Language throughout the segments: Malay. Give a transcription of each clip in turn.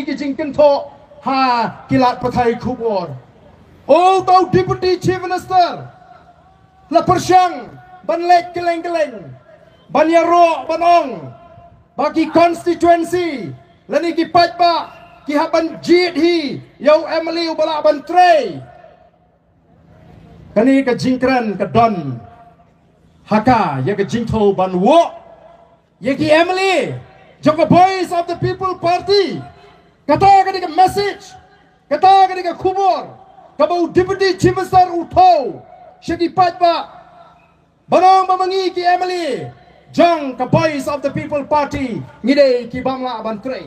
ki jingkin tho ha kilat pathai khubor o tau deputy chief minister la persyang ban lek keleng-keleng ban yaro banong bagi constituency lani ki patba ki haban jit hi yau Emily ubala ban tray kani ka jingkran ka don haka ya ka jingtho ban wo ya ki Emily jong voice of the people party kata ka message kata ka khubor kabau deputy chief minister uthau shaki patba banong mamangi ki Emily jang ka voice of the people party ngide ki bangla ban tray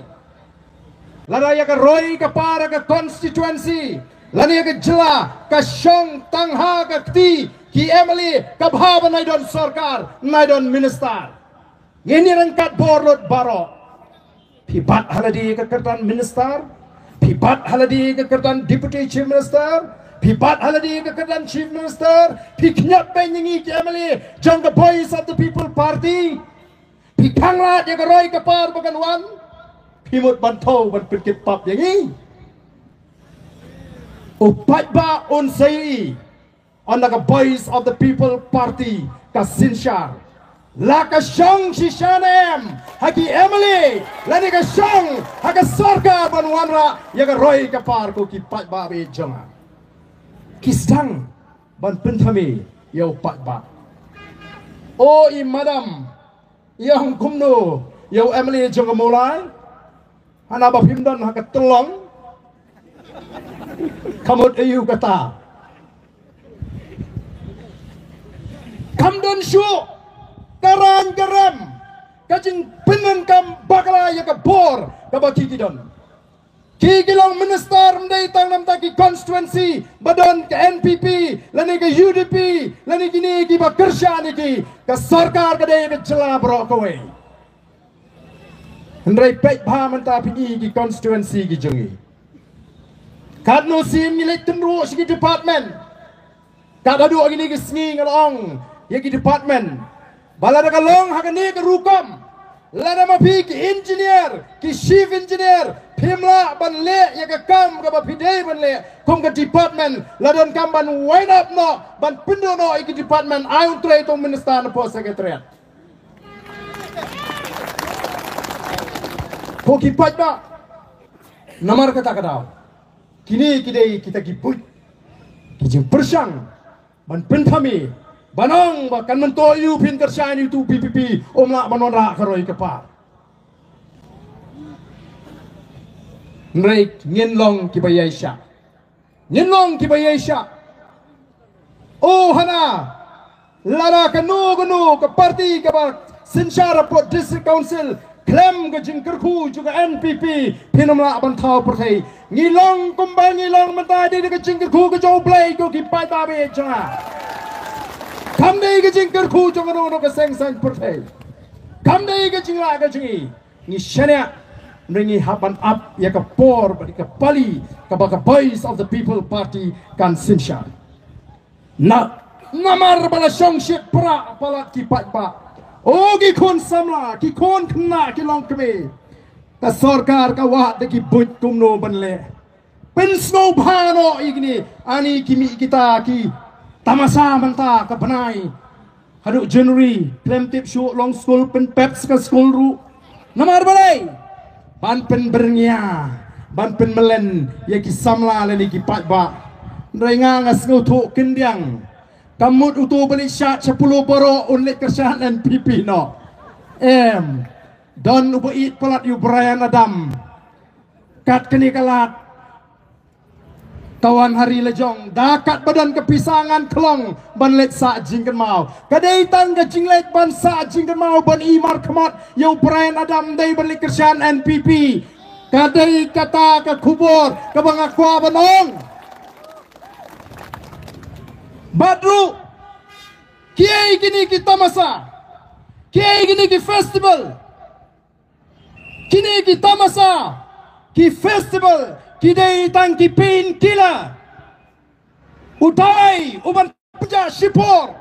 lada ya ka roi ka para ka constituency lani ka jila ka shong tangha ka ti ki Emily ka bhava naidon sarkar naidon minister ngini rangkat borlot baro pibat haladi ka kertan minister pibat haladi ka kertan deputy chief minister pibat haladi ka kertan chief minister piknyap benyi ki Emily jang ka voice of the people party pikangla ya ka roi ka par bagan wan pimut bantau ban pikit pap yang ini upat ba unsai on the voice of the people party ka sinshar la ka shong shishanem haki Emily lani ka shong haka sarkar ban wanra ya ka roi ka par ko ki pat ba be jonga kisdang ban penthami ya upat ba o i madam yang kumno ya Emily jonga mulai hana ba pimdon haka tolong kamut ayu kata kamdon syu karan garam kajing penen kam bakala ya ka bor ka ba kikidon kikilong minister mdai tang nam taki constituency badon ke NPP lani ke UDP lani kini ki ba kersha ni ki ka sarkar ka dei ke jela bro kowe Hendrai pek bah menta pergi di constituency ki jengi. Kadno sim milik tendru segi department. Kad adu gini ki sengi ngalong ya ki department. Balada kalong hakani ke rukom. Lada mapi ki engineer, ki chief engineer, pimla ban le ya ke kam ke bapidei ban le kum ke department. Ladon kam ban wind up no ban pindo no ki department ayun tray tong minister na po secretariat. Koki patba namar kata kadau kini kidei kita gibut kijing persyang ban penthami banong bakan mento yu pin kersyaan itu PPP omla manonra karoi kepa nrek ngenlong kibayaisha ngenlong kibayaisha oh hana lara kanu ke parti ke sinshara pot district council klaim ke jingkerku juga NPP pinamla bantau pertai ngilong kumbang ngilong mentai di ke jingkerku ke joblay ko kipai tabe janga kamdei ke jingkerku juga no ke seng pertai kamdei ke jingla ke jingi ni shania ringi hapan up ya ke por ke pali ke voice of the people party kan sinsha na namar bala shongship pra palat kipai pa oh ki kon samla ki kon kena ki long keme ka sarkar ka wa de ki buit kumno banle pen snow phano igni ani kimi kita ki tamasa manta ka banai hadu January claim tip show long school pen peps ka school ru namar balai ban pen bernia ban pen melen ye ki samla le ni ki patba renga ngasngu thu kendiang kamut utu balik syat 10 boro ulit kersyaan NPP no don ubait pelat yu Brian Adam kat kini kalat kawan hari lejong dakat badan kepisangan kelong ban let sa jingken mau kadaitan ke jinglet ban sa jingken mau ban imar kemat yu Brian Adam dai balik kersyaan NPP kadai kata ke kubur ke bangakwa banong Badru kiai gini kita masa kiai gini ki festival kini kita masa ki festival kidai tang ki pain killer utai uban peja sipor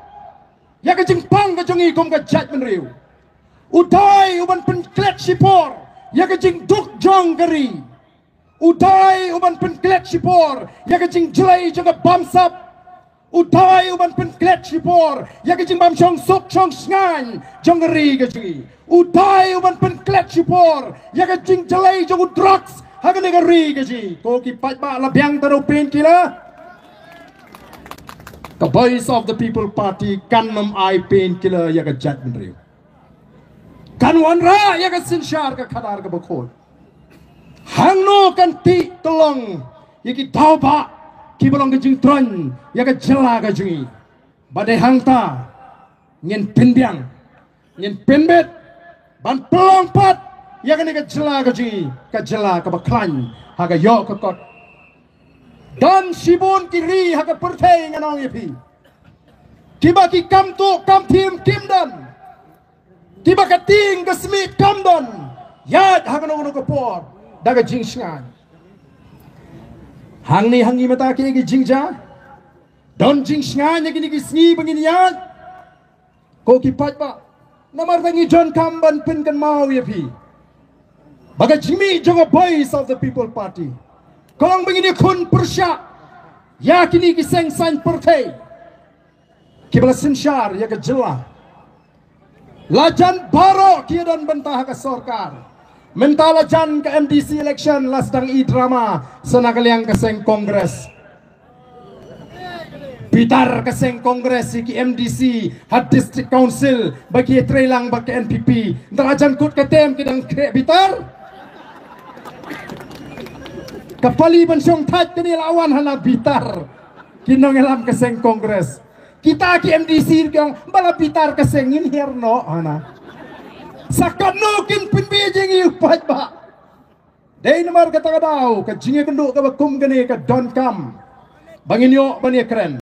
ya ke jingpang ke jongi kom ke judgment riu utai uban penklet sipor ya ke jing duk jong keri Udai uban penklet sipor, ya kecing jelai jaga bamsap. Udai uban penklet sipor, ya kecing bam chong sok chong sngan, jong ri kecing. Udai uban penklet sipor, ya kecing jelai jaga drugs, haga negeri kecing. Ko ki pat ba la biang taro pen kila. The voice of the People Party kan mem ai pen kila ya ka jat menriu. Kan wan ra ya ka sinshar ka khadar ka bakhol. Hang no kan ti tolong ya ki tau ba ki bolong ka jing tron ya ka jela ka jingi. Badai hang ta nyen penbiang nyen penbet ban pelong pat ya ka ni ka jela ka jingi ka jela ka baklan ha ka yo ka kot. Dan sibun kiri ha ka pertai nganong yepi. Kiba ki kam tu kam tim kim dan. Tiba ka ting ka smith kam don. Yad ha ka no ka por. Daga jing shngan. Hang ni hangi mata ki gi jingja. Don jing shngan ya ki sngi bangin yad. Ko ki pat ba. Namar bangi John Kamban pin kan mau yepi. Baga jimi jonga voice of the People Party. Kong begini kun persya ya kini kiseng san pertai kibala sinshar ya ke jela lajan baro kia dan bentah ke sorkar mentala jan ke MDC election lasdang i drama senakaliang keseng kongres bitar keseng kongres ki MDC hat district council bagi trelang bagi NPP ndarajan kut ketem kidang kre bitar kapali bansong tat kini lawan hana bitar kinong elam keseng kongres kita ki MDC kong bala bitar keseng in herno hana sakanokin pinbijing iupat ba day namar kata kadau ka jinge kenduk ka bakum kene ka don kam bangin yo bani keren